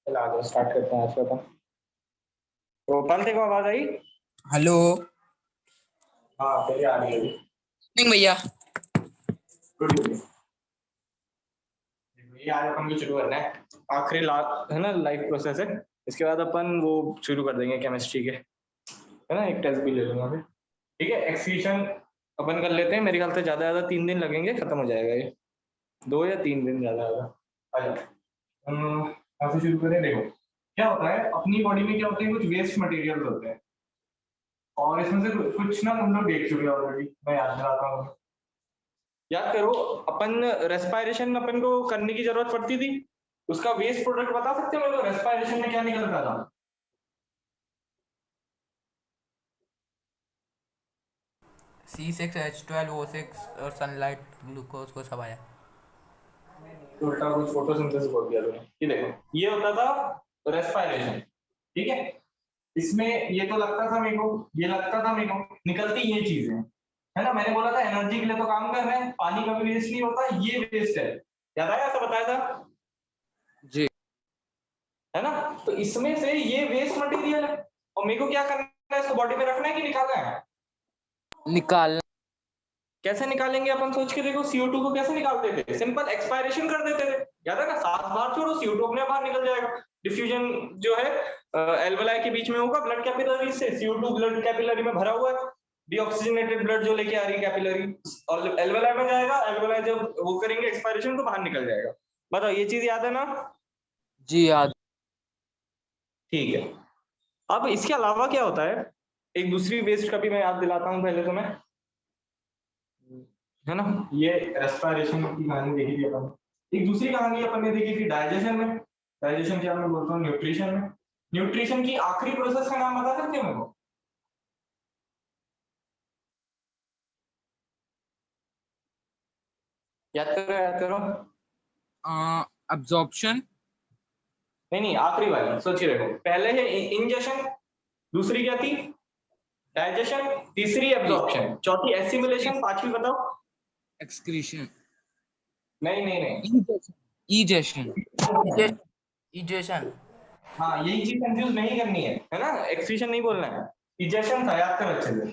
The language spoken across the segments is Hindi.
चलो आ जाओ, स्टार्ट करते हैं आज का अपन। तो कल देखो आवाज आई। हेलो। हाँ तेरी आ रही है अभी। नहीं भैया। Good good. ये आज अपन को शुरू करना है। आखिरी लास्ट है ना, लाइफ प्रोसेस है। इसके बाद अपन वो शुरू कर देंगे केमिस्ट्री के, है ना। एक टेस्ट भी ले लूंगा फिर। ठीक है, एक्सक्रीशन अपन कर लेते हैं। मेरे ख्याल से ज्यादा ज्यादा 3 दिन लगेंगे, खत्म हो जाएगा ये। 2 या 3 दिन ज्यादा ज्यादा। आ जाओ, हम कहाँ से शुरू करें। देखो क्या होता है अपनी बॉडी में, क्या होते हैं, कुछ वेस्ट मटेरियल होते हैं। और इसमें से कुछ ना तुम लोग देख चुके हो ऑलरेडी, मैं याद दिलाता हूँ। याद करो, अपन रेस्पायरेशन अपन को करने की जरूरत पड़ती थी। उसका वेस्ट प्रोडक्ट बता सकते हो मेरे को, रेस्पायरेशन में क्या निकलता था? C6H12O6 और सनलाइट ग्लूकोज को सब आया। तो उल्टा कुछ फोटोसिंथेसिस बोल दिया तूने। ये देखो, ये होता था रेस्पायरेशन। ठीक है, इसमें ये तो लगता था मेरे को, ये लगता था मेरे को, निकलती ये चीजें, है ना। मैंने बोला था एनर्जी के लिए तो काम कर रहे हैं, पानी का भी वेस्ट नहीं होता, ये वेस्ट है। याद आया, ऐसा बताया था जी। है ना। तो इसमें से ये वेस्ट मटेरियल है, और मेरे को क्या करना है, इसको बॉडी में रखना है कि निकालना है? निकाल। कैसे निकालेंगे अपन, सोच के देखो। CO2 को कैसे निकालते थे? सिंपल एक्सपायरेशन कर देते थे। याद है ना, सांस बाहर छोड़ो, CO2 अपने बाहर निकल जाएगा। डिफ्यूजन जो है एल्वेलाई के बीच में होगा, ब्लड कैपिलरी से। CO2 ब्लड कैपिलरी में भरा हुआ है, डीऑक्सीजनेटेड ब्लड जो लेके आ रही है कैपिलरी, और जब एल्वेलाई में जाएगा, एल्वेलाई जब वो करेंगे एक्सपायरेशन तो बाहर निकल जाएगा। बताओ, ये चीज याद है ना? जी याद। ठीक है। अब इसके अलावा क्या होता है, एक दूसरी वेस्ट का भी मैं याद दिलाता हूँ पहले तुम्हें, है ना। ये रेस्पिरेशन की कहानी देखी थी अपन। एक दूसरी कहानी अपन ने देखी थी डाइजेशन में। डाइजेशन क्या मैं बोलता हूँ, न्यूट्रिशन में। न्यूट्रिशन की आखिरी प्रोसेस का नाम बता सकते हो मेरे को? याद करो याद करो। अब्जॉर्प्शन। नहीं नहीं, आखिरी वाली सोच के देखो। पहले है इंजेशन, दूसरी क्या थी? डाइजेशन, तीसरी एब्जॉर्प्शन, चौथी एसिमिलेशन, पांचवी बताओ। एक्सक्रीशन। नहीं नहीं नहीं। इजेशन। इजेशन। हाँ, यही चीज कंफ्यूज नहीं करनी है ना। एक्सक्रीशन नहीं बोलना है, इजेशन था। याद कर अच्छे से,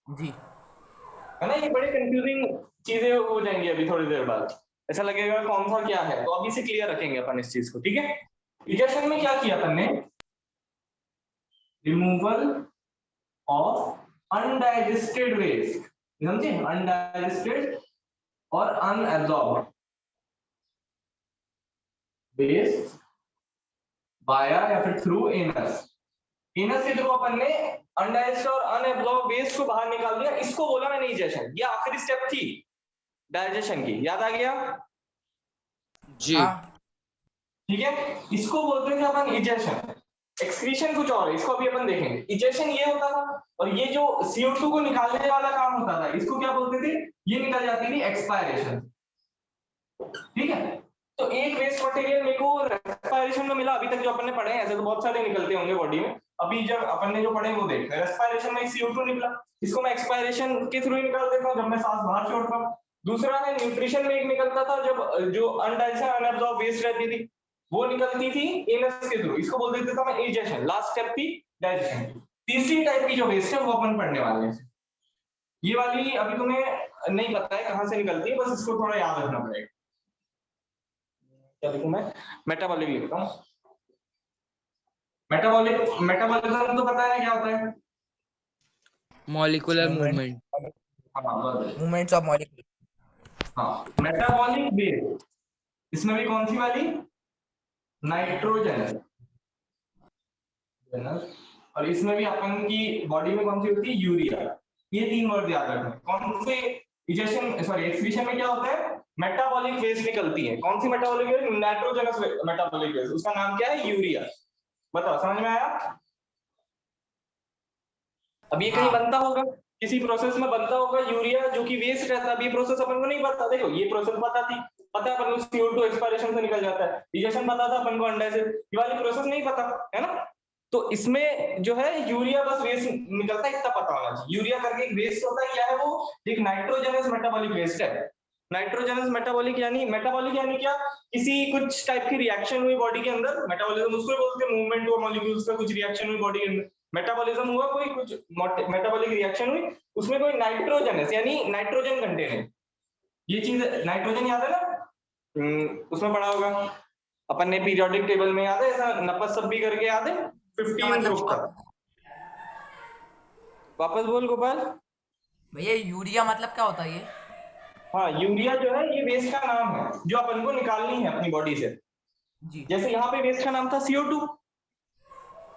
जी। है ना। ये बड़े कंफ्यूजिंग चीजें हो जाएंगी अभी थोड़ी देर बाद। ऐसा लगेगा कौन सा क्या है, तो अभी से क्लियर रखेंगे अपन इस चीज को। ठीक है, इजेशन में क्या किया अपन ने? रिमूवल ऑफ अनडाइजेस्टेड वेस्ट, समझे? अनडाइजेस्टेड और अनएब्सॉर्ब्ड वेस्ट वाया या फिर थ्रू एनस। एनस के थ्रू अपन ने अनडाइजेस्टेड और अनएब्सॉर्ब्ड वेस्ट को बाहर निकाल दिया। इसको बोला मैंने इजेशन। ये आखिरी स्टेप थी डाइजेशन की, याद आ गया? जी। हाँ। ठीक है, इसको बोलते थे अपन इजेशन। एक्सक्रीशन कुछ और है, इसको अभी अपन देखेंगे। इजेशन ये होता था, और ये जो CO2 को निकालने वाला काम होता था, इसको क्या बोलते थे? ये निकल जाती थी एक्सपायरेशन। ठीक है, तो एक वेस्ट मटेरियल मेरे को रेस्पायरेशन में मिला अभी तक जो अपन ने पढ़े हैं। ऐसे तो बहुत सारे निकलते होंगे बॉडी में, अभी जब अपन ने जो पढ़े वो देख। रेस्पायरेशन में CO2 निकला, इसको मैं एक्सपायरेशन के थ्रू ही निकाल देता हूँ जब मैं सांस बाहर छोड़ता हूँ। दूसरा है न्यूट्रिशन में, एक निकलता था जब जो अनडाइजेस्टेड अनएब्सॉर्ब वेस्ट रहती थी, वो निकलती थी एनस के थ्रू। इसको बोल देते था मैं इजेशन। लास्ट स्टेप थी डाइजेशन की। तीसरी टाइप की जो वेस्ट है वो अपन पढ़ने वाले हैं। ये वाली अभी तुम्हें नहीं पता है कहां से निकलती है, बस इसको थोड़ा याद रखना पड़ेगा। क्या लिखूं मैं? मेटाबॉलिक लिखता हूँ। मेटाबॉलिज्म तो पता है क्या होता है? Molecular movement movement. हाँ बस। Movements of molecule. हाँ, मेटाबॉलिक वेस्ट। इसमें भी कौन सी वाली? नाइट्रोजन। और इसमें भी अपन की बॉडी में कौन सी होती है? यूरिया। ये 3 वर्ड याद रखना। कौन से इजेशन, सॉरी एक्सक्रीशन में क्या होता है? मेटाबॉलिक वेस्ट निकलती है। कौन सी metabolic waste? Nitrogenous metabolic waste. उसका नाम क्या है? यूरिया। बताओ, समझ में आया? अब ये कहीं हाँ। बनता होगा, किसी प्रोसेस में बनता होगा यूरिया, जो कि वेस्ट रहता है। अब ये प्रोसेस अपन को नहीं पता। देखो, ये प्रोसेस पता थी, पता है अपन को CO2 एक्सपायरेशन से निकल जाता है। इजेशन पता था अपन को, अंडा से। ये वाली प्रोसेस नहीं पता, है ना। तो इसमें जो है यूरिया बस वेस्ट निकलता है, इतना पता होना चाहिए। यूरिया करके एक वेस्ट होता है, क्या है वो? एक नाइट्रोजनस मेटाबॉलिक वेस्ट है। नाइट्रोजनस मेटाबॉलिक यानी क्या, किसी कुछ टाइप की रिएक्शन हुई बॉडी के अंदर, मेटाबॉलिज्म उसको बोलते हैं, मूवमेंट हुआ मॉलिक्यूल्स का, कुछ रिएक्शन हुई बॉडी के अंदर, मेटाबॉलिज्म हुआ, कोई कुछ मेटाबॉलिक रिएक्शन हुई, उसमें कोई नाइट्रोजनस यानी नाइट्रोजन कंटेन है, ये चीज नाइट्रोजन याद है ना, उसमें पढ़ा होगा अपन ने पीरियोडिक टेबल में, याद है ऐसा नपस सब भी करके, याद है 15 ग्रुप था। वापस बोल गोपाल। भैया यूरिया मतलब क्या होता है ये? हाँ, यूरिया जो है ये वेस्ट का नाम है जो अपन को निकालनी है अपनी बॉडी से। जी। जैसे यहाँ पे वेस्ट का नाम था CO2,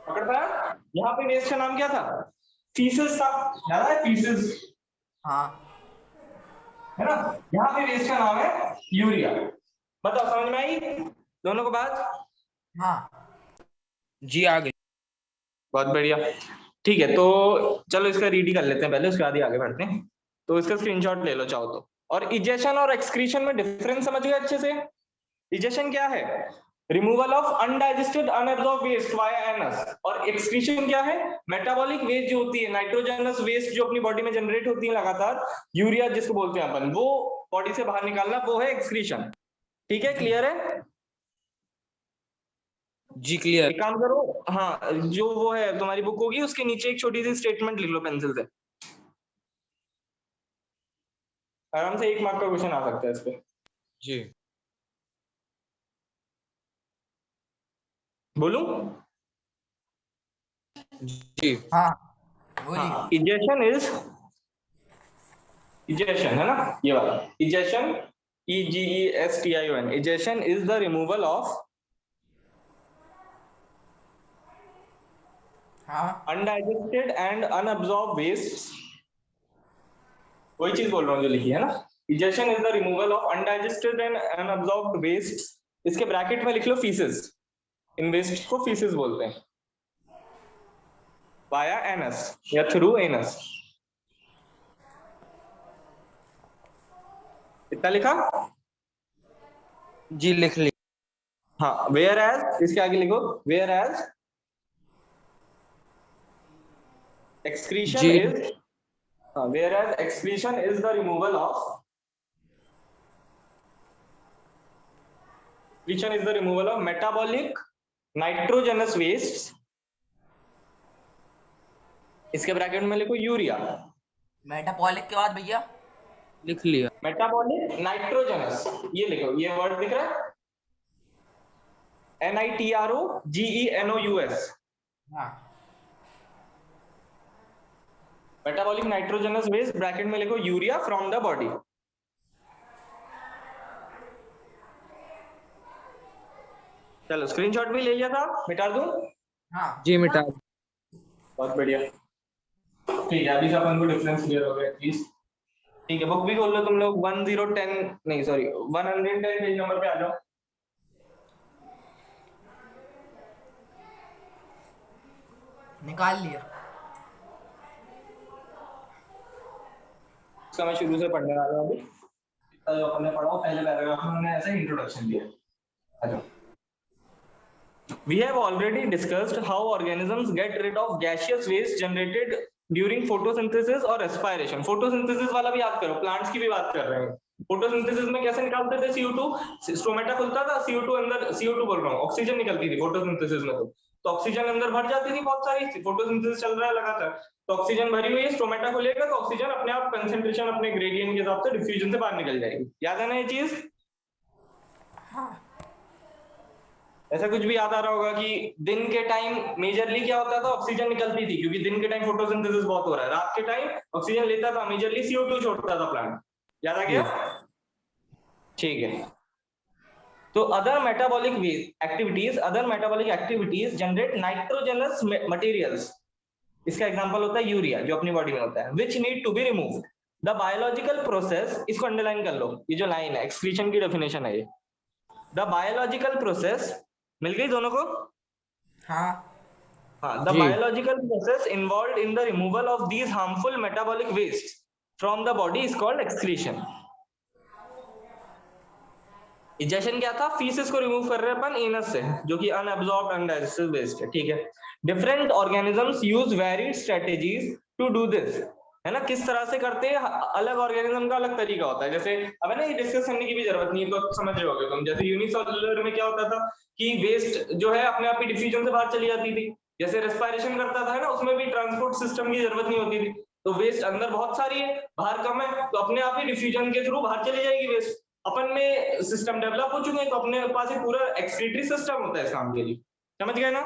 पकड़ पाया? यहाँ पे वेस्ट का नाम क्या था? फीसिस था, याद है फीसिस, हाँ है ना? यहाँ पे वेस्ट का नाम है यूरिया। बताओ समझ में आई दोनों को बात? हाँ जी आ गई। बहुत बढ़िया, ठीक है। तो चलो इसका रीड ही कर लेते हैं पहले, उसके बाद ही आगे बढ़ते हैं। तो इसका स्क्रीनशॉट ले लो चाहो तो। और इजेशन और एक्सक्रीशन में डिफरेंस समझ गए अच्छे से? इजेशन क्या है? Removal of undigested unabsorbed waste via anus. और एक्सक्रीशन क्या है? मेटाबॉलिक वेस्ट जो होती है, नाइट्रोजनस वेस्ट जो अपनी बॉडी में जनरेट होती है लगातार, यूरिया जिसको बोलते हैं अपन, वो बॉडी से बाहर निकालना, वो है एक्सक्रीशन। ठीक है, क्लियर है? जी क्लियर। एक काम करो, हाँ जो वो है तुम्हारी बुक होगी उसके नीचे एक छोटी सी स्टेटमेंट लिख लो पेंसिल से, आराम से 1 मार्क का क्वेश्चन आ सकता है इस पे। जी बोलूं? जी हाँ बोलिए। हाँ, इजेशन है ना, ये वाला egestion, EGESTION, egestion is the removal of हाँ अनडाइजेस्टेड एंड अनअब्सॉर्ब्ड वेस्ट। वही चीज बोल रहा हूँ जो लिखी है ना, egestion is the removal of undigested and unabsorbed waste. इसके ब्रैकेट में लिख लो फीसिस, इन वेस्ट को फीसिस बोलते हैं, via anus or through anus. इतना लिखा? जी लिख ली। हाँ, वेयर एज, इसके आगे लिखो वेयर एज excretion जी। is whereas excretion is the removal of metabolic nitrogenous wastes। इसके ब्रैकेट में लिखो यूरिया। मेटाबॉलिक के बाद भैया लिख लिया। मेटाबॉलिक नाइट्रोजनस, ये लिखो, ये वर्ड दिख रहा है NITROGENOUS, हाँ मेटाबॉलिक नाइट्रोजनस वेस्ट, ब्रैकेट में लिखो यूरिया फ्रॉम द बॉडी। चलो स्क्रीनशॉट भी ले लिया था, मिटा दूं? हाँ जी मिटा। बहुत बढ़िया, ठीक है। अभी से अपन को डिफरेंस क्लियर हो गया प्लीज। ठीक है, बुक भी खोल लो तुम लोग, 110 नहीं सॉरी 110 पेज नंबर पे आ जाओ। निकाल लिया। इसका मैं शुरू से पढ़ने वाला हूँ अभी, जो अपने पढ़ा पहले पैराग्राफ में हमने ऐसा इंट्रोडक्शन दिया। अच्छा, we have already discussed how organisms get rid of gaseous waste generated during photosynthesis और respiration। photosynthesis वाला भी याद करो, प्लांट्स की भी बात कर रहे हैं। photosynthesis में कैसे निकालते थे CO2? स्ट्रोमेटा खुलता था, CO2 अंदर, CO2 बोल रहा हूँ, ऑक्सीजन निकलती थी photosynthesis में। तो ऑक्सीजन अंदर भर जाती थी बहुत सारी, फोटोसिंथेसिस चल रहा है लगातार, तो ऑक्सीजन भरी हुई है, स्ट्रोमेटा खुलेगा तो ऑक्सीजन अपने आप कंसंट्रेशन अपने ग्रेडियंट के हिसाब से डिफ्यूजन से बाहर निकल जाएगी। याद है ना ये चीज? ऐसा कुछ भी याद आ रहा होगा कि दिन के टाइम मेजरली क्या होता था, ऑक्सीजन निकलती थी, क्योंकि दिन के टाइम फोटोसिंथेसिस बहुत हो रहा है, रात के टाइम ऑक्सीजन लेता था मेजरली, CO2 छोड़ता था प्लांट। याद आ गया? ठीक है। तो other metabolic activities generate nitrogenous materials. इसका एग्जांपल होता है यूरिया जो अपनी बॉडी में होता है, which need to be removed. The biological process, इसको अंडरलाइन कर लो, ये जो लाइन है एक्सक्रीशन की डेफिनेशन है ये। द बायोलॉजिकल प्रोसेस, मिल गई दोनों को? हाँ the biological process involved in the removal of these harmful metabolic waste from the body is called excretion. Egestion क्या था? फीसिस को रिमूव कर रहे हैं अपन एनस से, जो कि अनअब्सॉर्ब्ड अनडाइजेस्टेड वेस्ट है। ठीक है, different organisms use varied strategies to do this, है ना, किस तरह से करते हैं, अलग ऑर्गेनिज्म का अलग तरीका होता है। जैसे अब है ना, ये डिस्कस करने की भी जरूरत नहीं है, तो समझ रहे होगे तुम। जैसे यूनिसेलुलर में क्या होता था कि वेस्ट जो है अपने आप ही डिफ्यूजन से बाहर चली जाती थी। जैसे रेस्पिरेशन करता था ना, उसमें भी ट्रांसपोर्ट सिस्टम की जरूरत नहीं होती थी, तो वेस्ट अंदर बहुत सारी है, बाहर कम है, तो अपने आप ही डिफ्यूजन के थ्रू बाहर चली जाएगी वेस्ट। अपन में सिस्टम डेवलप हो चुके हैं, तो अपने पास एक पूरा एक्सक्रीटरी सिस्टम होता है इस काम के लिए। समझ गए ना?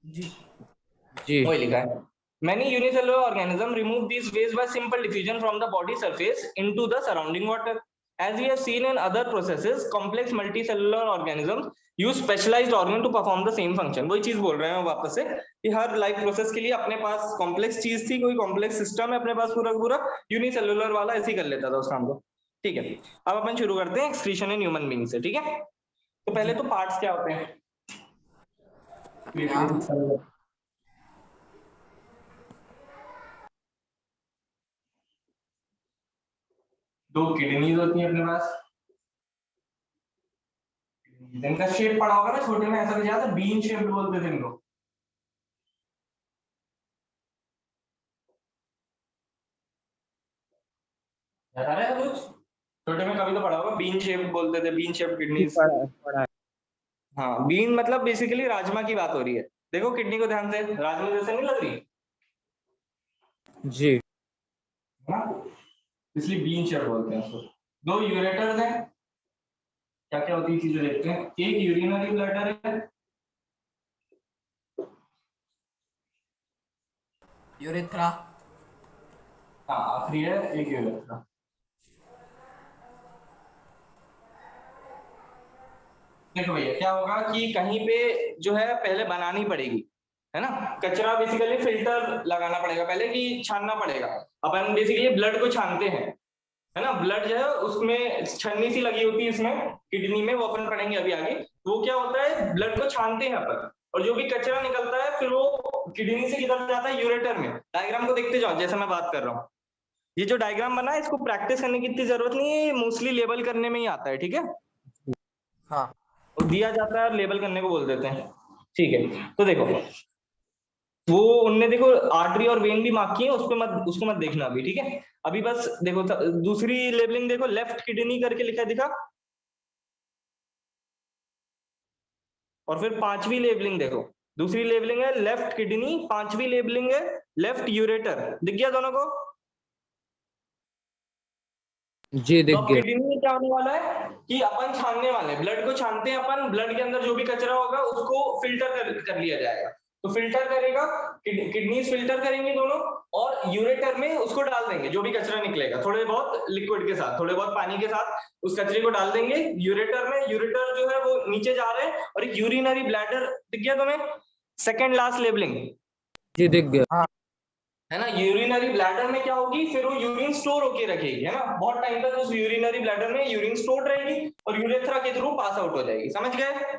जी जी वही लिखा है। Many unicellular organisms remove these waste by simple diffusion from the body surface into the surrounding water. As we have seen in other processes, complex multicellular organisms use specialized organ to perform the same function. वही चीज बोल रहे हैं वापस से कि हर लाइफ प्रोसेस के लिए अपने पास कॉम्प्लेक्स चीज थी, कोई कॉम्प्लेक्स सिस्टम है अपने पास पूरा पूरा, यूनिसेलुलर वाला ऐसे ही कर लेता था उस काम को। ठीक है, अब अपन शुरू करते हैं एक्सक्रीशन इन ह्यूमन बीइंग से। ठीक है, तो पहले तो पार्ट्स क्या होते हैं। दो किडनीज होती है अपने पास, जिनका शेप पड़ा होगा ना छोटे में, ऐसा याद है, बीन शेप बोलते थे इनको। याद आ रहा है कुछ? छोटे में कभी तो पढ़ा होगा, बीन शेप बोलते थे, बीन शेप किडनीज। पढ़ा है। हाँ, बीन मतलब बेसिकली राजमा की बात हो रही है। देखो किडनी को ध्यान से, राजमा जैसे नहीं लग रही जी है ना, इसलिए बीन शेप बोलते हैं उसको। दो यूरेटर्स हैं, क्या क्या होती है चीजें देखते हैं। एक यूरिनरी ब्लैडर है, यूरेथ्रा। हाँ आखिरी है एक यूरेथ्रा। देखो भैया क्या होगा कि कहीं पे जो है पहले बनानी पड़ेगी, है ना, कचरा बेसिकली फिल्टर लगाना पड़ेगा पहले, कि छानना पड़ेगा। अपन बेसिकली ब्लड को छानते हैं, है ना, ब्लड जो है उसमें छन्नी सी लगी होती है इसमें किडनी में, वो अपन पढ़ेंगे अभी आगे। वो क्या होता है, ब्लड को छानते हैं अपन, और जो भी कचरा निकलता है फिर वो किडनी से किधर जाता है, यूरेटर में। डायग्राम को देखते जाओ जैसे मैं बात कर रहा हूँ। ये जो डायग्राम बना है इसको प्रैक्टिस करने की इतनी जरूरत नहीं है, मोस्टली लेबल करने में ही आता है। ठीक है, हाँ और दिया जाता है और लेबल करने को बोल देते हैं। ठीक है, तो देखो वो उनने देखो आर्टरी और वेन भी मार्क किए, उस पे मत, उसको मत देखना अभी। ठीक है, अभी बस देखो दूसरी लेबलिंग देखो, लेफ्ट किडनी करके लिखा दिखा, और फिर पांचवी लेबलिंग देखो, दूसरी लेबलिंग है लेफ्ट किडनी, पांचवी लेबलिंग है लेफ्ट यूरेटर। दिख गया दोनों को? जी तो दिख अब गया। किडनी में क्या होने वाला है कि अपन छानने वाले हैं, ब्लड को छानते हैं अपन, ब्लड के अंदर जो भी कचरा होगा उसको फिल्टर कर लिया जाएगा। तो फिल्टर करेगा, किडनीज फिल्टर करेंगे दोनों, और यूरेटर में उसको डाल देंगे जो भी कचरा निकलेगा, थोड़े बहुत लिक्विड के साथ, थोड़े बहुत पानी के साथ उस कचरे को डाल देंगे यूरेटर में। यूरेटर जो है वो नीचे जा रहे हैं, और एक यूरिनरी ब्लैडर दिख गया तुम्हें, सेकेंड लास्ट लेबलिंग, जी दिख गया। है ना। यूरिनरी ब्लैडर में क्या होगी, फिर वो यूरिन स्टोर होके रखेगी, है ना, बहुत टाइम तक उस यूरिनरी ब्लैडर में यूरिन स्टोर रहेगी, और यूरेथ्रा के थ्रू पास आउट हो जाएगी। समझ गए?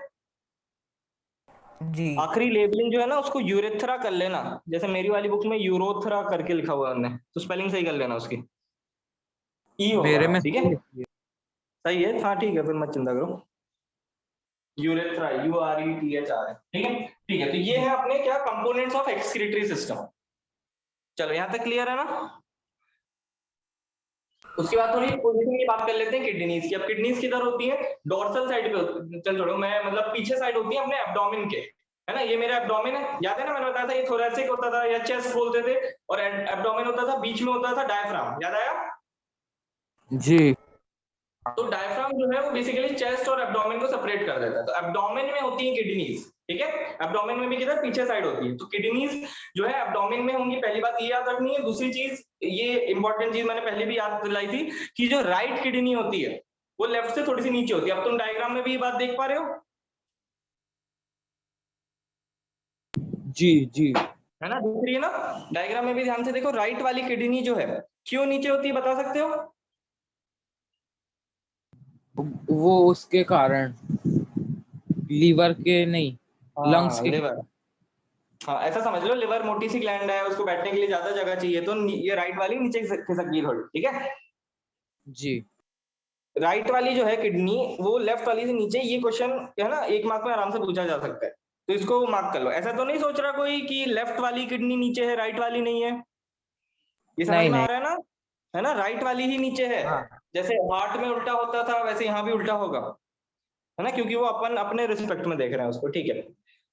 जी आखिरी लेबलिंग जो है ना उसको यूरेथ्रा कर लेना, जैसे मेरी वाली बुक में यूरोथ्रा करके लिखा हुआ है, तो स्पेलिंग सही कर लेना उसकी, ई होगा। मेरे में ठीक है, सही है, हाँ ठीक है, फिर मत चिंता करो। Urethra, URETHRA। ठीक है, ठीक है, तो ये है अपने क्या कंपोनेंट्स ऑफ एक्सक्रीटरी सिस्टम। चलो यहां तक क्लियर है ना? उसके बाद थोड़ी पोजीशन की बात कर लेते हैं किडनीज की। अब किडनीज किधर होती है, डोर्सल साइड पे, चल छोड़ो, मैं मतलब पीछे साइड होती है अपने एब्डोमेन के, है ना। ये मेरा एब्डोमेन है, याद है ना, मैंने बताया था ये थोरैसिक होता था या चेस्ट बोलते थे, और एब्डोमेन होता था, बीच में होता था डायफ्राम, याद आया? जी तो डायफ्राम जो है वो बेसिकली चेस्ट और एब्डोमेन को सेपरेट कर देता है। तो एब्डोमेन में होती है किडनीज, ठीक है, एब्डोमेन में भी किधर, पीछे साइड होती है। तो किडनीज जो है एब्डोमेन में होंगी, पहली बात ये याद रखनी है। दूसरी चीज, ये इंपॉर्टेंट चीज मैंने पहले भी याद दिलाई थी, कि जो राइट किडनी होती है वो लेफ्ट से थोड़ी सी नीचे होती है। अब तुम डायग्राम में भी ये बात देख पा रहे हो, जी जी है ना, दिख रही है ना? डायग्राम में भी ध्यान से देखो, राइट वाली किडनी जो है क्यों नीचे होती है, बता सकते हो? वो उसके कारण, लीवर के नहीं, लंग्स के। लिवर, हाँ ऐसा समझ लो, लिवर मोटी सी ग्लैंड है, उसको बैठने के लिए ज्यादा जगह चाहिए, तो ये राइट वाली नीचे खिसक गई थोड़ी। ठीक है, जी राइट वाली जो है किडनी वो लेफ्ट वाली से नीचे, ये क्वेश्चन है ना एक मार्क में आराम से पूछा जा सकता है, तो इसको मार्क कर लो। ऐसा तो नहीं सोच रहा कोई कि लेफ्ट वाली किडनी नीचे है राइट वाली नहीं है? ये समझ नहीं में आ नहीं। रहा है ना? है ना, राइट वाली ही नीचे है। हाँ जैसे हार्ट में उल्टा होता था वैसे यहाँ भी उल्टा होगा, है ना, क्योंकि वो अपन अपने रिस्पेक्ट में देख रहे हैं उसको, ठीक है।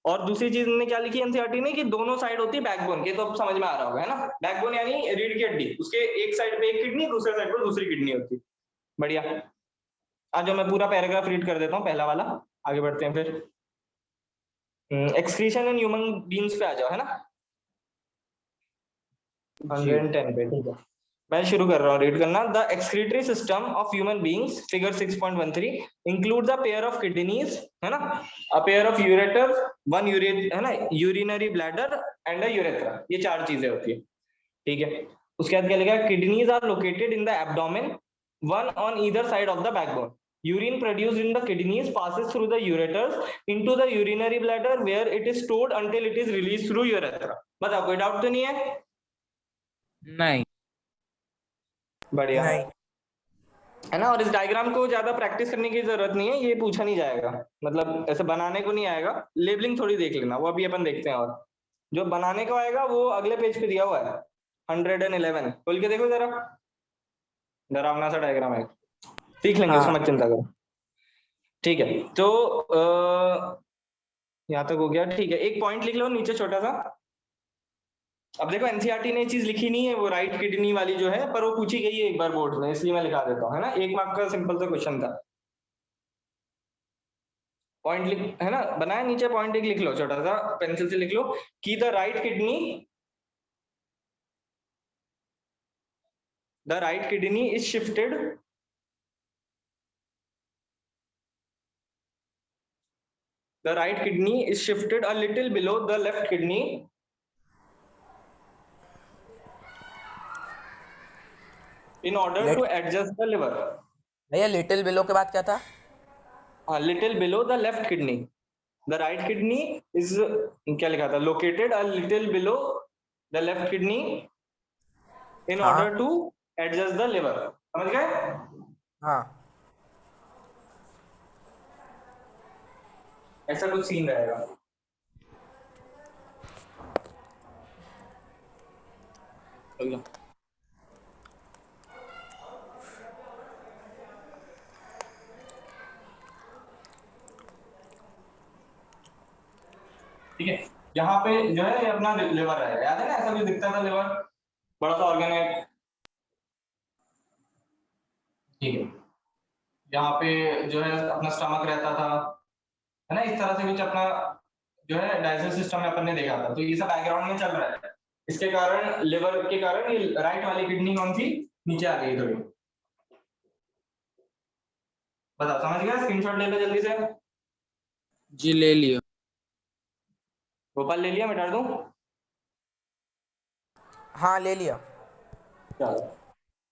और दूसरी चीज ने क्या लिखी एनसीईआरटी ने कि दोनों साइड होती है बैकबोन के, तो अब समझ में आ रहा होगा, है ना। बैकबोन यानी रीढ़ की हड्डी, उसके एक साइड पे एक किडनी, दूसरे साइड पे दूसरी किडनी होती है। बढ़िया। आज मैं पूरा पैराग्राफ रीड कर देता हूँ, पहला वाला, आगे बढ़ते हैं फिर। एक्सक्रीशन इन ह्यूमन बींग्स पे आ जाओ, है ना। जी 110 पे, ठीक है। मैं शुरू कर रहा हूँ रीड करना। The excretory system of human beings, figure 6.13, include the pair of kidneys, है ना, a pair of ureter, one urine, है ना, urinary bladder and a urethra. ये चार चीजें होती है, ठीक है। उसके बाद क्या लिखा है, kidneys are located in the abdomen, one on either side of the backbone. Urine produced in the kidneys passes through the ureters into the urinary bladder where it is stored until it is released through urethra. बताओ, कोई डाउट तो नहीं है? नहीं बढ़िया, नहीं। है ना। और इस डायग्राम को ज्यादा प्रैक्टिस करने की जरूरत नहीं है, ये पूछा नहीं जाएगा, मतलब ऐसे बनाने को नहीं आएगा। लेबलिंग थोड़ी देख लेना, वो अभी अपन देखते हैं। और जो बनाने को आएगा वो अगले पेज पे दिया हुआ है, 111, खोल के देखो जरा। डरावना सा डायग्राम है, सीख लेंगे, उसमें हाँ मत चिंता करो, ठीक है। तो यहाँ तक हो गया, ठीक है। एक पॉइंट लिख लो नीचे छोटा सा। अब देखो एनसीईआरटी ने ये चीज लिखी नहीं है, वो राइट किडनी वाली जो है, पर वो पूछी गई है एक बार बोर्ड में, इसलिए मैं लिखा देता हूँ, है ना। 1 मार्क का सिंपल सा क्वेश्चन था। पॉइंट लिख, है ना, बनाया नीचे पॉइंट एक लिख लो, छोटा सा पेंसिल से लिख लो कि the right kidney is shifted, the right kidney is shifted a little below the left kidney in order to adjust the liver. भैया लिटिल बिलो के बाद क्या था? हाँ, little below the left kidney. The right kidney is, क्या लिखा था, located a little below the left kidney in order हाँ to adjust the liver. समझ गए? हाँ। ऐसा कुछ सीन रहेगा। चलो। ठीक है, यहाँ पे जो है ये अपना लिवर है, याद है ना, ऐसा कुछ दिखता था लिवर, बड़ा सा ऑर्गन है, ठीक है। यहाँ पे जो है अपना स्टमक रहता था, है ना, इस तरह से कुछ अपना जो है डाइजेस्टिव सिस्टम में अपन ने देखा था। तो ये सब बैकग्राउंड में चल रहा है, इसके कारण, लिवर के कारण ये राइट वाली किडनी कौन सी नीचे आ गई थोड़ी। बताओ, समझ गया? स्क्रीनशॉट ले लो जल्दी से। जी ले लियो। गोपाल ले लिया, मिटा दूं? हाँ ले लिया। चलो,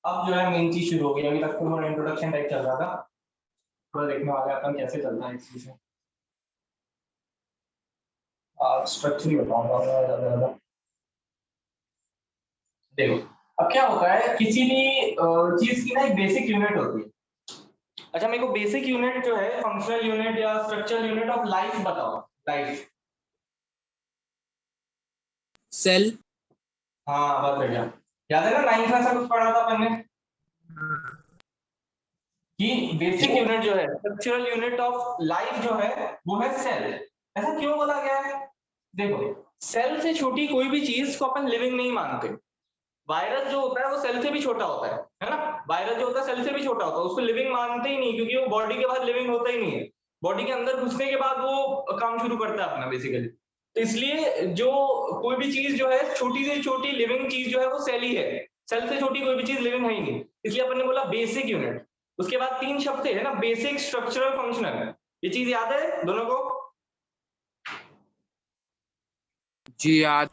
अब जो है मेन चीज शुरू हो गई। अभी तक तो थोड़ा इंट्रोडक्शन टाइप चल रहा था, थोड़ा देखने वाले हैं अपन कैसे चलता है इस चीज में। स्ट्रक्चर ही बताऊंगा मैं ज्यादा ज्यादा। देखो, अब क्या होता है, किसी भी चीज की ना एक बेसिक यूनिट होती है। अच्छा, मेरे को बेसिक यूनिट जो है, फंक्शनल यूनिट या स्ट्रक्चरल यूनिट ऑफ लाइफ बताओ। Life, cell. हाँ बहुत बढ़िया। याद है ना, 9th में ऐसा कुछ पढ़ा था अपन ने कि बेसिक यूनिट जो है, स्ट्रक्चरल यूनिट ऑफ लाइफ जो है, वो है सेल। ऐसा क्यों बोला गया है? देखो, सेल से छोटी कोई भी चीज को अपन लिविंग नहीं मानते। वायरस जो होता है वो सेल से भी छोटा होता है ना। वायरस जो होता है सेल से भी छोटा होता है, उसको लिविंग मानते ही नहीं, क्योंकि वो बॉडी के बाहर लिविंग होता ही नहीं है। बॉडी के अंदर घुसने के बाद वो काम शुरू करता है अपना बेसिकली। तो इसलिए जो कोई भी चीज जो है, छोटी से छोटी लिविंग चीज जो है वो सेल ही है। सेल से छोटी कोई भी चीज लिविंग है ही नहीं, इसलिए अपन ने बोला बेसिक यूनिट। उसके बाद 3 शब्द थे, है ना, बेसिक, स्ट्रक्चरल, फंक्शनल। ये चीज याद है दोनों को? जी याद।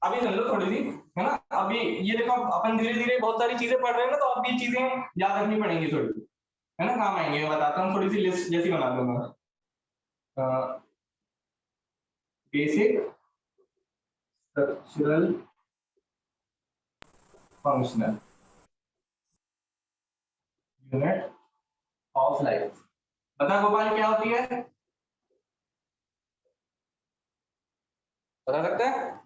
अभी सुन लो थोड़ी सी, है ना। अभी ये देखो, अपन धीरे धीरे बहुत सारी चीजें पढ़ रहे हैं ना, तो अब ये चीजें याद रखनी पड़ेंगी थोड़ी सी, है ना, काम आएंगे। मैं बताता हूँ, थोड़ी सी लिस्ट जैसी बना दूंगा। Basic, structural, functional unit of life. बता गोपाल, क्या होती है? बता सकते हैं?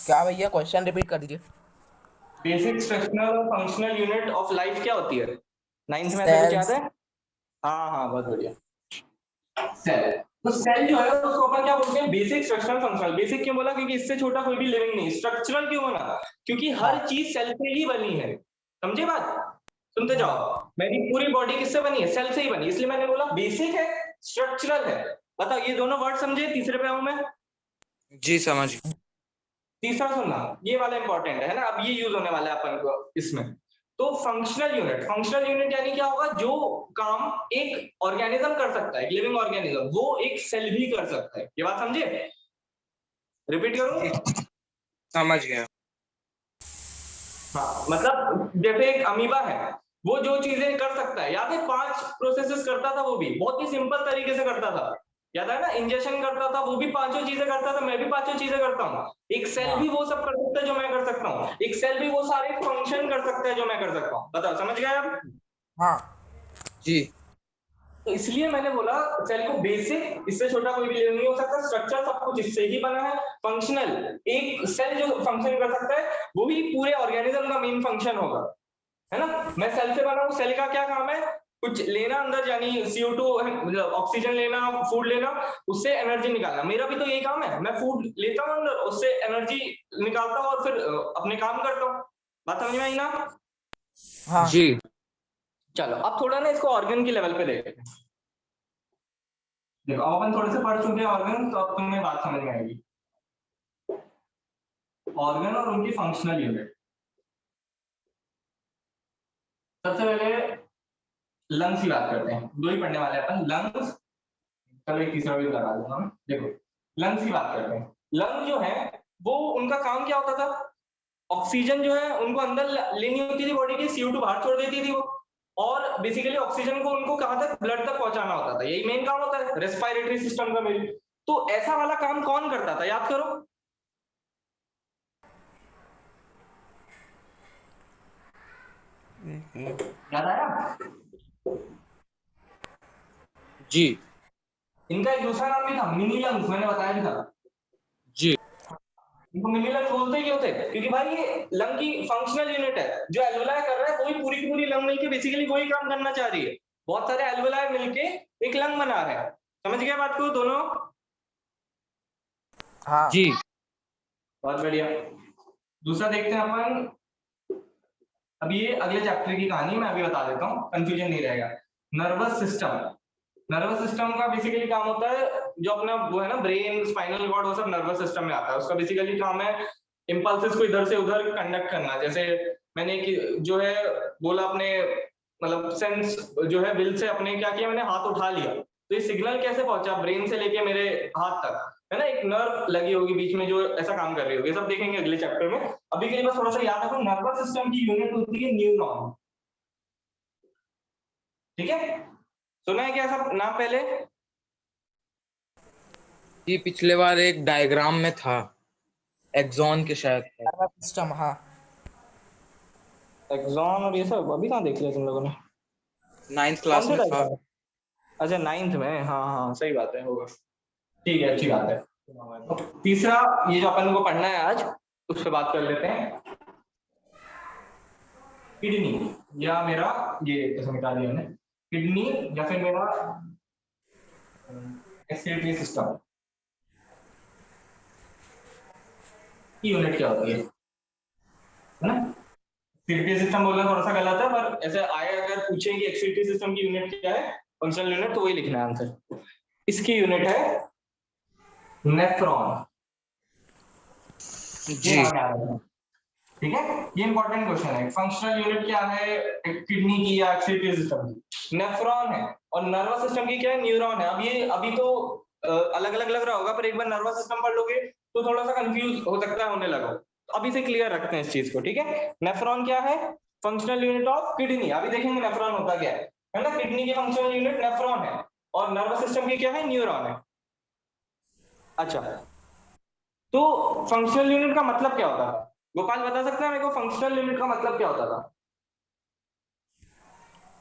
क्या भैया, क्वेश्चन रिपीट कर दीजिए। बेसिक स्ट्रक्चरल और फंक्शनल यूनिट ऑफ लाइफ क्या होती है? 9th में ऐसा कुछ याद है? हाँ हाँ, बहुत बढ़िया। सेल। तो सेल जो है उसको अपन क्या बोलते हैं? Basic structural functional. बेसिक क्यों बोला? क्योंकि इससे छोटा कोई भी लिविंग नहीं। स्ट्रक्चरल क्यों बना? क्योंकि हर चीज सेल से ही बनी है। समझे बात? सुनते जाओ। मेरी पूरी बॉडी किससे बनी है? सेल से ही बनी। इसलिए मैंने बोला बेसिक है, स्ट्रक्चरल है। बताओ ये दोनों वर्ड समझे? तीसरे पे आऊं मैं। जी समझ। तीसरा सुनना, ये वाला इंपॉर्टेंट है ना, अब ये यूज होने वाला है अपन को इसमें। तो फंक्शनल यूनिट, फंक्शनल यूनिट यानी क्या होगा? जो काम एक ऑर्गेनिज्म कर सकता है, एक लिविंग ऑर्गेनिज्म, वो एक सेल भी कर सकता है। ये बात समझे? रिपीट करूं? समझ गया। हाँ, मतलब जैसे एक अमीबा है, वो जो चीजें कर सकता है, याद है 5 प्रोसेसेस करता था, वो भी बहुत ही सिंपल तरीके से करता था। याद है ना? इंजेक्शन करता था, वो भी 5 चीजें करता था, मैं भी 5 चीजें करता हूँ। एक सेल भी वो सब कर सकता है जो मैं कर सकता हूँ। एक सेल भी वो सारे फंक्शन कर सकता है जो मैं कर सकता हूँ। बताओ, समझ गए आप? हाँ जी। तो इसलिए मैंने बोला सेल को बेसिक, इससे छोटा कोई भी नहीं हो सकता। स्ट्रक्चर सब कुछ इससे ही बना है। फंक्शनल, एक सेल जो फंक्शन कर सकता है वो भी पूरे ऑर्गेनिज्म का मेन फंक्शन होगा, है ना? मैं सेल से बना हूं, सेल का क्या काम है? कुछ लेना अंदर, यानी CO2, मतलब ऑक्सीजन लेना, फूड लेना, उससे एनर्जी निकालना। मेरा भी तो यही काम है, मैं फूड लेता हूं अंदर, उससे एनर्जी निकालता हूं और फिर अपने काम करता हूं। बात समझ में आई ना? हाँ जी। चलो अब थोड़ा ना इसको ऑर्गन की लेवल पे देखते हैं। देखो, अब अपन थोड़े से पढ़ चुके हैं ऑर्गन, तो अब तुम्हें बात समझ में आएगी। ऑर्गन और उनकी फंक्शनल यूनिट। सबसे पहले लंग्स की बात करते हैं, दो ही पढ़ने वाले हैं अपन। लंग्स, चलो एक तीसरा भी लगा दूंगा मैं। देखो, लंग्स की बात करते हैं। लंग जो है वो, उनका काम क्या होता था? ऑक्सीजन जो है उनको अंदर लेनी होती थी बॉडी की, CO2 बाहर छोड़ देती थी वो। और बेसिकली ऑक्सीजन को उनको कहां तक? ब्लड तक पहुंचाना होता था। यही मेन काम होता है रेस्पिरेटरी सिस्टम का मेरी। तो ऐसा वाला काम कौन करता था? याद करो। याद आया? जी। इनका एक दूसरा नाम भी था, मिनी लंग्स, मैंने बताया भी था। जी। इनको मिनी लंग्स बोलते क्यों थे? क्योंकि भाई ये लंग की फंक्शनल यूनिट है। जो एल्वुलाई कर रहा है वही पूरी की पूरी लंग मिलके बेसिकली वही काम करना चाह रही है। बहुत सारे एल्वुलाई मिलके एक लंग बना रहे हैं। समझ गए बात को दोनों? हाँ जी। बहुत बढ़िया। दूसरा देखते हैं अपन। अब ये अगले चैप्टर की कहानी मैं अभी बता देता हूँ, कंफ्यूजन नहीं रहेगा। Nervous system. नर्वस सिस्टम का बेसिकली काम होता है, जो अपना वो है ना, ब्रेन, स्पाइनल कॉर्ड, वो सब नर्वस सिस्टम में आता है। उसका बेसिकली काम है इंपल्सेस को इधर से उधर कंडक्ट करना। जैसे मैंने जो है बोला अपने, मतलब सेंस जो है विल से अपने क्या किया, मैंने हाथ उठा लिया, तो ये सिग्नल कैसे पहुंचा ब्रेन से लेके मेरे हाथ तक, है ना? एक नर्व लगी होगी बीच में जो ऐसा काम कर रही होगी। ये सब देखेंगे अगले चैप्टर में। अभी के लिए बस थोड़ा सा याद रखो, नर्वस सिस्टम की यूनिट होती है न्यूरॉन। ठीक है? सुना है क्या सब नाम पहले? जी पिछले बार एक डायग्राम में था, एक्सॉन के शायद था। सिस्टम। हाँ एक्सॉन और ये सब अभी कहाँ देख लिया तुम लोगों ने? 9th कौन क्लास से में था। डायग्राम? अच्छा 9th में, हाँ हाँ सही बात है, होगा। ठीक है, अच्छी बात है। तो तीसरा, ये जो अपन को पढ़ना है आज, उस पर बात कर लेते हैं। किडनी, या मेरा ये कैसे मिटा दिया मैंने, किडनी या फिर मेरा एक्सक्रीटरी सिस्टम की यूनिट क्या होती है ना? एक्सक्रीटरी सिस्टम बोलना थोड़ा सा गलत है, पर ऐसे आए अगर पूछे कि एक्सक्रीटरी सिस्टम की यूनिट क्या है, फंक्शनल यूनिट, तो वही लिखना है आंसर। इसकी यूनिट है नेफ्रॉन। ये जी। नाम याद रखना, ठीक है? ये इंपॉर्टेंट क्वेश्चन है। फंक्शनल यूनिट क्या है किडनी की या एक्सक्रीटरी सिस्टम की? नेफ्रॉन है। और नर्वस सिस्टम की क्या है? न्यूरॉन है। अब ये अभी तो अलग अलग लग रहा होगा, पर एक बार नर्वस सिस्टम पढ़ लोगे तो थोड़ा सा कंफ्यूज हो सकता है होने लगा। तो अभी से क्लियर रखते हैं इस चीज को, ठीक है? नेफ्रॉन क्या है? Functional unit of kidney. अभी देखेंगे नेफ्रॉन होता क्या है ना? किडनी की फंक्शनल यूनिट नेफ्रॉन है, और नर्वस सिस्टम की क्या है? न्यूरॉन है। अच्छा, तो फंक्शनल यूनिट का मतलब क्या होता था? गोपाल बता सकते हैं मेरे को, फंक्शनल यूनिट का मतलब क्या होता था?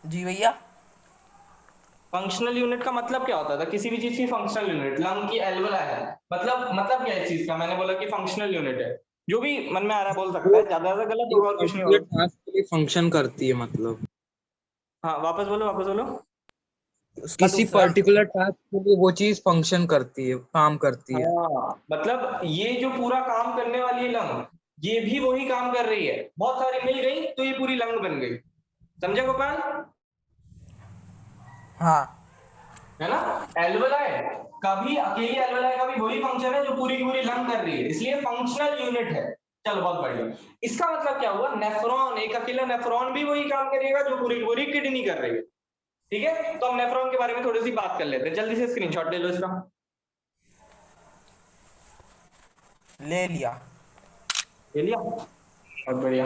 जी भैया। फंक्शनल यूनिट का मतलब क्या होता था किसी भी चीज की? फंक्शनल यूनिट, लंग की एल्वुलाई है, मतलब क्या है इस चीज का? मैंने बोला कि फंक्शनल यूनिट है। जो भी मन में आ रहा है बोल सकता है, ज्यादा गलत होगा और कुछ नहीं ये होगा। टास्क के लिए फंक्शन करती है मतलब हाँ वापस बोलो, वापस बोलो। उसका किसी दूसरा। पर्टिकुलर टास्क के लिए वो चीज फंक्शन करती है, काम करती है। हाँ मतलब ये जो पूरा काम करने वाली है लंग, ये भी वही काम कर रही है, बहुत सारी मिल गई तो ये पूरी लंग बन गई। समझे गोपाल? हाँ है ना? एल्वेलाई का भी, अकेली एल्वेलाई का भी वही फंक्शन है जो पूरी की पूरी लंग कर रही है, इसलिए फंक्शनल यूनिट है। चलो बहुत बढ़िया। इसका मतलब क्या हुआ, नेफ्रॉन, एक अकेला नेफ्रॉन भी वही काम करेगा जो पूरी की पूरी किडनी कर रही है। ठीक है, तो हम नेफ्रॉन के बारे में थोड़ी सी बात कर लेते हैं, जल्दी से स्क्रीनशॉट ले लो इसका। ले लिया। ले लिया, बहुत बढ़िया।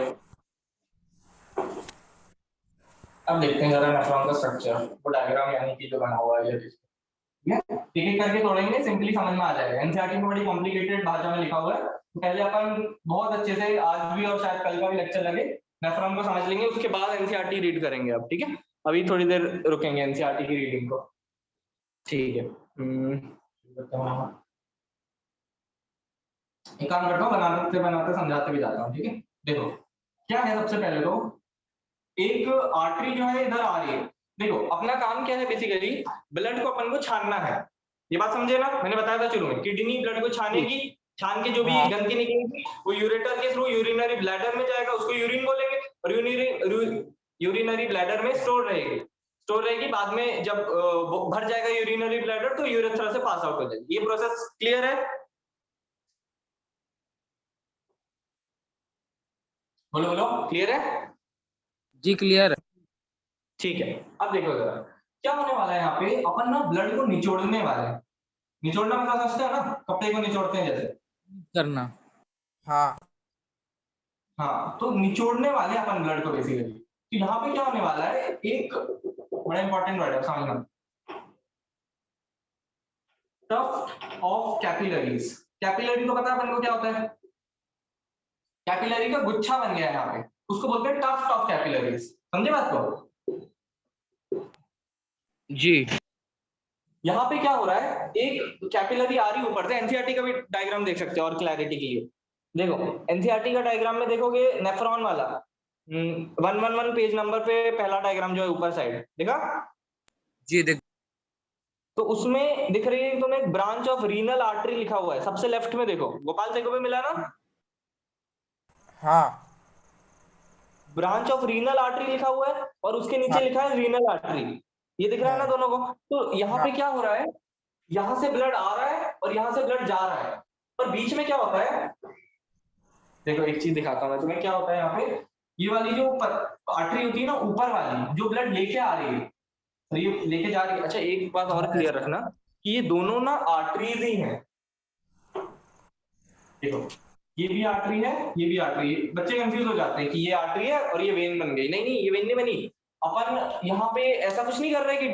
अब देखते हैं जरा नेफ्रॉन का स्ट्रक्चर, वो डायग्राम यानी कि जो बना हुआ है ये ठीक है, एक एक करके तोड़ेंगे, सिंपली समझ में आ जाएगा। एनसीईआरटी में बड़ी कॉम्प्लिकेटेड भाषा में लिखा हुआ है, तो पहले अपन बहुत अच्छे से आज भी और शायद कल का भी लेक्चर लगे नेफ्रॉन को समझ लेंगे, उसके बाद एनसीईआरटी रीड करेंगे अब। ठीक है, अभी थोड़ी देर रुकेंगे एनसीईआरटी की रीडिंग को। ठीक है, एक काम करता हूँ, बनाते बनाते समझाते भी जाता हूँ। ठीक है, देखो क्या है, सबसे पहले तो एक आर्टरी जो है इधर आ रही है। देखो अपना काम क्या है, बेसिकली ब्लड को अपन को छानना है। ये बात समझे ना, मैंने बताया था शुरू में, किडनी ब्लड को छानेगी, छान के जो भी हाँ। गंदगी निकलेगी वो यूरेटर के थ्रू यूरिनरी ब्लैडर में जाएगा, उसको यूरिन बोलेंगे, और यूरिनरी ब्लैडर में स्टोर रहेगी। बाद में जब भर जाएगा यूरिनरी ब्लैडर तो यूरेथ्रा से पास आउट हो जाएगी। ये प्रोसेस क्लियर है? बोलो बोलो, क्लियर है? जी क्लियर है। ठीक है, अब देखो जरा क्या होने वाला है यहाँ पे, अपन ना ब्लड को निचोड़ने वाले हैं। निचोड़ना मतलब समझते हो ना, कपड़े को निचोड़ते हैं जैसे। करना। हाँ हाँ, तो निचोड़ने वाले हैं अपन ब्लड को बेसिकली। तो यहाँ पे क्या होने वाला है, एक बड़ा इंपॉर्टेंट वर्ड है समझना, टफ्ट ऑफ कैपिलरीज। कैपिलरी तो पता है अपन को क्या होता है, कैपिलरी का गुच्छा बन गया है यहाँ पे, उसको बोलते हैं टफ्ट ऑफ कैपिलरीज। समझे बात को? जी यहाँ पे क्या हो रहा है, एक कैपिलरी आ रही ऊपर से, एनसीईआरटी का भी डायग्राम देख सकते हो और क्लैरिटी के लिए। देखो एनसीईआरटी का डायग्राम में देखोगे नेफ्रॉन वाला 111 पेज नंबर पे पहला डायग्राम जो है ऊपर साइड देखा, जी देख। तो उसमें दिख रही है तुम्हें ब्रांच ऑफ रीनल आर्टरी लिखा हुआ है सबसे लेफ्ट में। देखो गोपाल देखो भी मिला ना, हाँ ब्रांच ऑफ रीनल आर्टरी लिखा हुआ है और उसके नीचे हाँ लिखा है रीनल आर्टरी। ये दिख रहा है ना दोनों को? तो यहाँ हाँ पे क्या हो रहा है, यहाँ से ब्लड आ रहा है और यहाँ से ब्लड जा रहा है, पर बीच में क्या होता है, देखो एक चीज दिखाता हूँ मैं तुम्हें क्या होता है यहाँ पे। ये वाली जो आर्टरी होती है ना ऊपर वाली, जो ब्लड लेके आ रही है और ये लेके जा रही है। अच्छा एक बात और क्लियर रखना कि ये दोनों ना आर्टरीज ही हैं। देखो ये भी आर्टरी है, ये भी आर्टरी है। बच्चे कंफ्यूज हो जाते हैं कि ये आर्टरी है और ये वेन बन गई। नहीं नहीं, ये वेन नहीं बनी। अपन यहाँ पे ऐसा कुछ नहीं कर रहे कि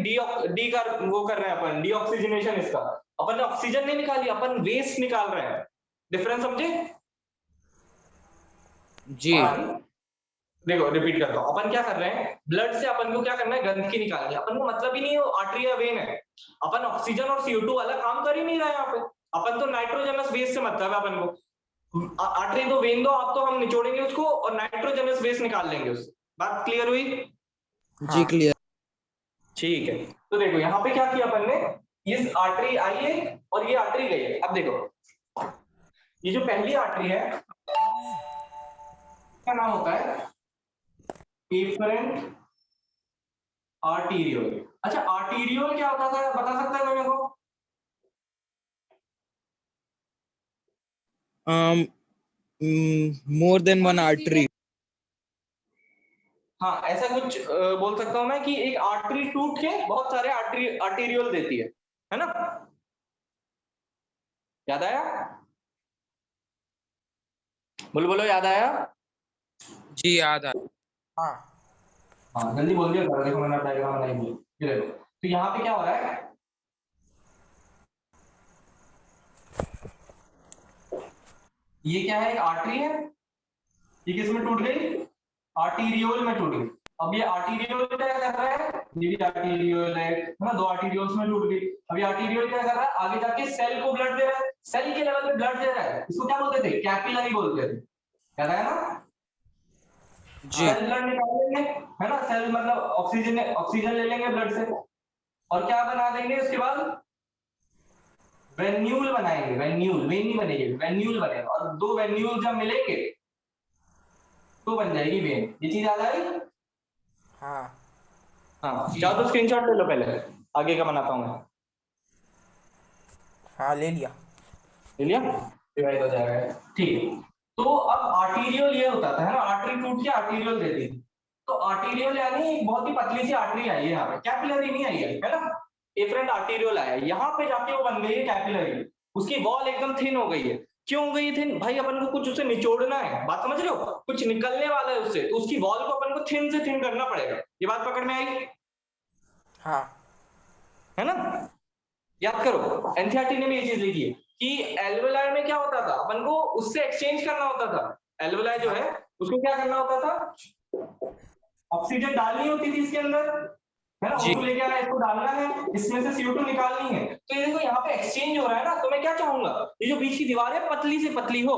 डी का वो कर रहे हैं अपन, डीऑक्सीजनेशन इसका। अपन ने ऑक्सीजन नहीं निकाली, अपन वेस्ट निकाल रहे हैं। डिफरेंस समझे? जी अपन देखो रिपीट करता हूँ, अपन क्या कर रहे हैं, ब्लड से अपन को क्या करना है, गंदगी निकालनी है। अपन को मतलब ही नहीं है आर्टरी या वेन है। अपन ऑक्सीजन और CO2 वाला काम कर ही नहीं रहा है यहाँ पे। अपन तो नाइट्रोजनस वेस्ट से मतलब है अपन को। आर्टरी तो वेन दो आप, तो हम निचोड़ेंगे उसको और नाइट्रोजनस वेस्ट निकाल लेंगे उससे। बात क्लियर हुई? जी क्लियर। ठीक है, तो देखो यहाँ पे क्या किया अपन ने, ये आर्टरी आई है और ये आर्टरी गई है। अब देखो ये जो पहली आर्टरी है क्या नाम होता है, एफरेंट आर्टीरियोल। अच्छा आर्टीरियोल क्या होता था, बता सकता है कोई मेरे को? More than one artery. हाँ ऐसा कुछ बोल सकता हूं मैं कि एक आर्टरी टूट के बहुत सारे आर्टीरियोल देती है ना? याद आया? बोलो बोलो, याद आया? जी याद आ। हाँ हाँ जल्दी बोल दिया करो, देखो मैंने डायग्राम बनाई हुई है। ये देखो, तो यहाँ पे क्या हो रहा है, ये क्या है, एक आर्टरी है, ये किस में टूट गई, आर्टीरियोल में टूट गई। अब ये आर्टीरियोल क्या कर रहा है, ये भी आर्टीरियोल है ना, 2 आर्टीरियोल्स में टूट गई। अभी आर्टीरियोल क्या कर रहा है, आगे जाके सेल को ब्लड दे रहा है, सेल के लेवल पे ब्लड दे रहा है, इसको क्या बोलते थे, कैपिलरी बोलते थे, याद आया ना। जी सेल ब्लड निकाल लेंगे, है ना, सेल मतलब ऑक्सीजन ले लेंगे ब्लड से, और क्या बना देंगे उसके बाद, वेन्यूल बनाएंगे, वेन्यूल, वेन नहीं बनेगी, वेन्यूल बनेगा, और 2 वेन्यूल जब मिलेंगे तो बन जाएगी वेन। ये चीज याद आई? हाँ हाँ, चाहो तो स्क्रीनशॉट ले लो, पहले आगे का बनाता हूँ मैं। हाँ ले लिया। ले लिया, डिवाइड हो जाएगा, ठीक है। तो अब आर्टीरियल ये होता था, है ना, आर्टरी टूट के आर्टीरियल देती थी, तो आर्टीरियल यानी एक बहुत ही पतली सी आर्टरी आई है यहाँ पे, कैपिलरी नहीं आई है ना, एफरेंट आर्टीरियल आया है, यहाँ पे जाके वो बन गई है कैपिलरी, उसकी वॉल एकदम थिन हो गई है। क्यों हो गई है थिन? भाई अपन को कुछ उससे निचोड़ना है, बात समझ रहे हो, कुछ निकलने वाला है उससे, तो उसकी वॉल को अपन को थिन से थिन करना पड़ेगा। ये बात पकड़ में आई? हाँ है ना, याद करो, एनसीईआरटी ने भी ये चीज लिखी है कि एल्वेलाई में क्या होता था, अपन को उससे एक्सचेंज करना होता था, एल्वेलाई जो है उसको क्या करना होता था, ऑक्सीजन डालनी होती थी इसके अंदर, है ना, जी। उसको लेके आना, इसको डालना है, इसमें से CO2 निकालनी है, तो ये देखो यहाँ पे एक्सचेंज हो रहा है ना, तो मैं क्या चाहूंगा, ये जो बीच की दीवार है पतली से पतली हो,